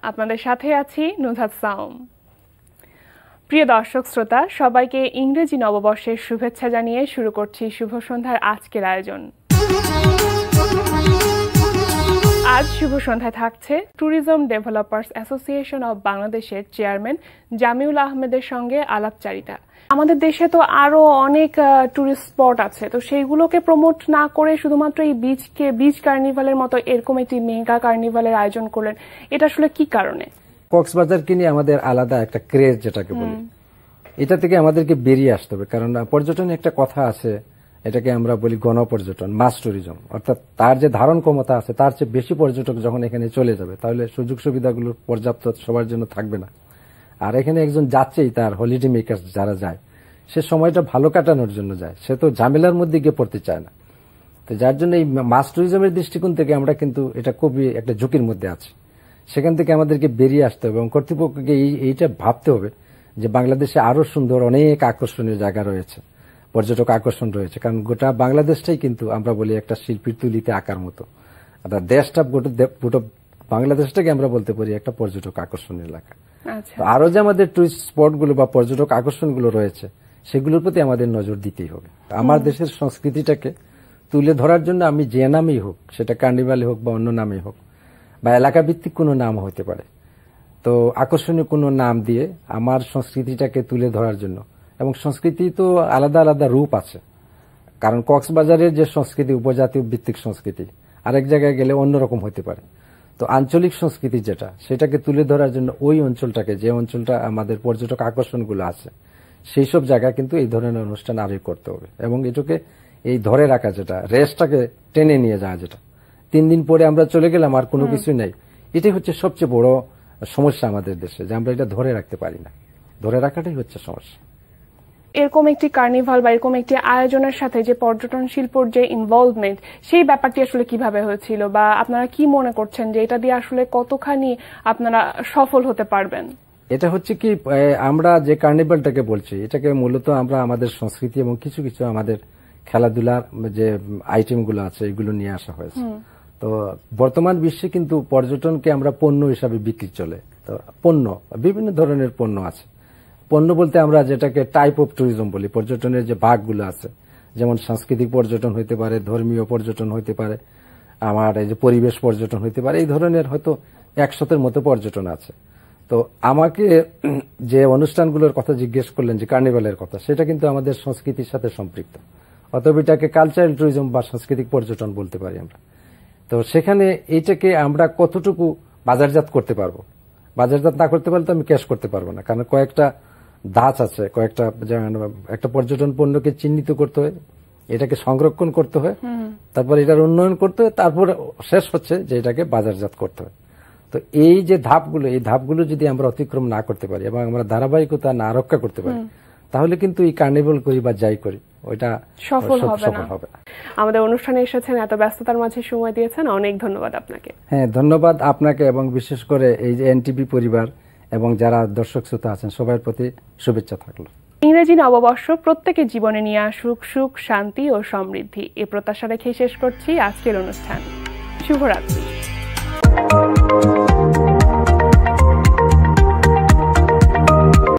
আপনাদের সাথে আছি নুজহাত সাওম। প্রিয় দর্শক শ্রোতা, সবাইকে ইংরেজি নববর্ষের শুভেচ্ছা জানিয়ে শুরু করছি শুভ সন্ধ্যার আজকের আয়োজন। আজ শুভ সন্ধ্যায় থাকছে ট্যুরিজম ডেভেলপার্স অ্যাসোসিয়েশন অব বাংলাদেশের চেয়ারম্যান জামিউল আহমেদের সঙ্গে আলাপচারিতা। আমাদের দেশে তো আরো অনেক টুরিস্ট স্পট আছে, তো সেইগুলোকে প্রমোট না করে শুধুমাত্র এই বিচ কার্নিভালের মতো এরকম একটি মেগা কার্নিভালের আয়োজন করলেন, এটা আসলে কি কারণে? কক্সবাজারকে নিয়ে আমাদের আলাদা একটা ক্রেজ যেটাকে বলি, এটা থেকে আমাদেরকে বেরিয়ে আসতে হবে। কারণ পর্যটনে একটা কথা আছে, এটাকে আমরা বলি গণপর্যটন, মাস ট্যুরিজম, অর্থাৎ তার যে ধারণ ক্ষমতা আছে তার চেয়ে বেশি পর্যটক যখন এখানে চলে যাবে তাহলে সুযোগ সুবিধাগুলো পর্যাপ্ত সবার জন্য থাকবে না। আর এখানে একজন যাচ্ছেই, তার হলিডে মেকার যারা যায় সে সময়টা ভালো কাটানোর জন্য যায়, সে তো ঝামেলার মধ্যে গিয়ে পড়তে চায় না। তো যার জন্য এই মাস ট্যুরিজমের দৃষ্টিকোণ থেকে আমরা কিন্তু এটা খুবই একটা ঝুঁকির মধ্যে আছি। সেখান থেকে আমাদেরকে বেরিয়ে আসতে হবে এবং কর্তৃপক্ষকে এইটা ভাবতে হবে যে বাংলাদেশে আরো সুন্দর অনেক আকর্ষণীয় জায়গা রয়েছে, পর্যটক আকর্ষণ রয়েছে। কারণ গোটা বাংলাদেশটাই কিন্তু আমরা বলি একটা শিল্পীর তুলিতে আঁকার মতো, অর্থাৎ দেশটা গোটা বাংলাদেশটাকে আমরা বলতে পারি একটা পর্যটক আকর্ষণীয় এলাকা। আরো যে আমাদের টুরিস্ট স্পটগুলো বা পর্যটক আকর্ষণগুলো রয়েছে সেগুলোর প্রতি আমাদের নজর দিতেই হবে। আমার দেশের সংস্কৃতিটাকে তুলে ধরার জন্য আমি যে নামেই হোক, সেটা কার্নিভালে হোক বা অন্য নামেই হোক বা এলাকা ভিত্তিক কোনো নাম হতে পারে, তো আকর্ষণীয় কোনো নাম দিয়ে আমার সংস্কৃতিটাকে তুলে ধরার জন্য, এবং সংস্কৃতি তো আলাদা আলাদা রূপ আছে। কারণ কক্সবাজারের যে সংস্কৃতি উপজাতীয় ভিত্তিক সংস্কৃতি আরেক জায়গায় গেলে অন্যরকম হতে পারে। তো আঞ্চলিক সংস্কৃতি যেটা, সেটাকে তুলে ধরার জন্য ওই অঞ্চলটাকে, যে অঞ্চলটা আমাদের পর্যটক আকর্ষণগুলো আছে সেই সব জায়গা কিন্তু এই ধরনের অনুষ্ঠান আরোই করতে হবে। এবং এটাকে এই ধরে রাখা, যেটা রেসটাকে টেনে নিয়ে যাওয়া, যেটা 3 দিন পরে আমরা চলে গেলাম আর কোনো কিছুই নাই, এটাই হচ্ছে সবচেয়ে বড় সমস্যা আমাদের দেশে, যে আমরা এটা ধরে রাখতে পারি না। ধরে রাখাটাই হচ্ছে সমস্যা। এরকম একটি কার্নিভাল বা এরকম একটি আয়োজনের সাথে যে পর্যটন শিল্পর যে ইনভলভমেন্ট, সেই ব্যাপারটি আসলে কিভাবে হয়েছিল, বা আপনারা কি মনে করছেন যে এটা দিয়ে আসলে কতখানি আপনারা সফল হতে পারবেন? এটা হচ্ছে কি, আমরা যে কার্নিভালটাকে বলছি এটাকে মূলত আমরা আমাদের সংস্কৃতি এবং কিছু কিছু আমাদের খেলাধুলার যে আইটেমগুলো আছে এগুলো নিয়ে আসা হয়েছে। তো বর্তমান বিশ্বে কিন্তু পর্যটনকে আমরা পণ্য হিসাবে বিক্রি চলে। তো পণ্য, বিভিন্ন ধরনের পণ্য আছে। পণ্য বলতে আমরা যেটাকে টাইপ অফ ট্যুরিজম বলি, পর্যটনের যে ভাগগুলো আছে, যেমন সাংস্কৃতিক পর্যটন হইতে পারে, ধর্মীয় পর্যটন হইতে পারে, আমার এই যে পরিবেশ পর্যটন হইতে পারে, এই ধরনের হয়তো 100-এর মতো পর্যটন আছে। তো আমাকে যে অনুষ্ঠানগুলোর কথা জিজ্ঞেস করলেন, যে কার্নিভালের কথা, সেটা কিন্তু আমাদের সংস্কৃতির সাথে সম্পৃক্ত, অতএব এটাকে কালচারাল ট্যুরিজম বা সাংস্কৃতিক পর্যটন বলতে পারি আমরা। তো সেখানে এইটাকে আমরা কতটুকু বাজারজাত করতে পারবো, বাজারজাত না করতে পারলে তো আমি ক্যাশ করতে পারবো না। কারণ কয়েকটা ধাঁচ আছে, কয়েকটা, একটা পর্যটন পণ্যকে চিহ্নিত করতে হয়, এটাকে সংরক্ষণ করতে হয়, তারপর এটার উন্নয়ন করতে হয়, তারপর শেষ হচ্ছে যে এটাকে বাজারজাত করতে হয়। তো এই যে ধাপগুলো, এই ধাপগুলো যদি আমরা অতিক্রম না করতে পারি এবং আমরা ধারাবাহিকতা না রক্ষা করতে পারি, তাহলে কিন্তু এই কার্নিভাল করি বা যাই করি ওইটা সফল হবে না। আমাদের অনুষ্ঠানে এসেছেন, এত ব্যস্ততার মাঝে সময় দিয়েছেন, অনেক ধন্যবাদ আপনাকে। হ্যাঁ, ধন্যবাদ আপনাকে, এবং বিশেষ করে এই যে এনটিভি পরিবার এবং যারা দর্শক শ্রোতা আছেন সবার প্রতি শুভেচ্ছা থাকলো। ইংরেজি নববর্ষ প্রত্যেকের জীবনে নিয়ে আসুক সুখ, শান্তি ও সমৃদ্ধি, এ প্রত্যাশা রেখে শেষ করছি আজকের অনুষ্ঠান। শুভরাত্রি।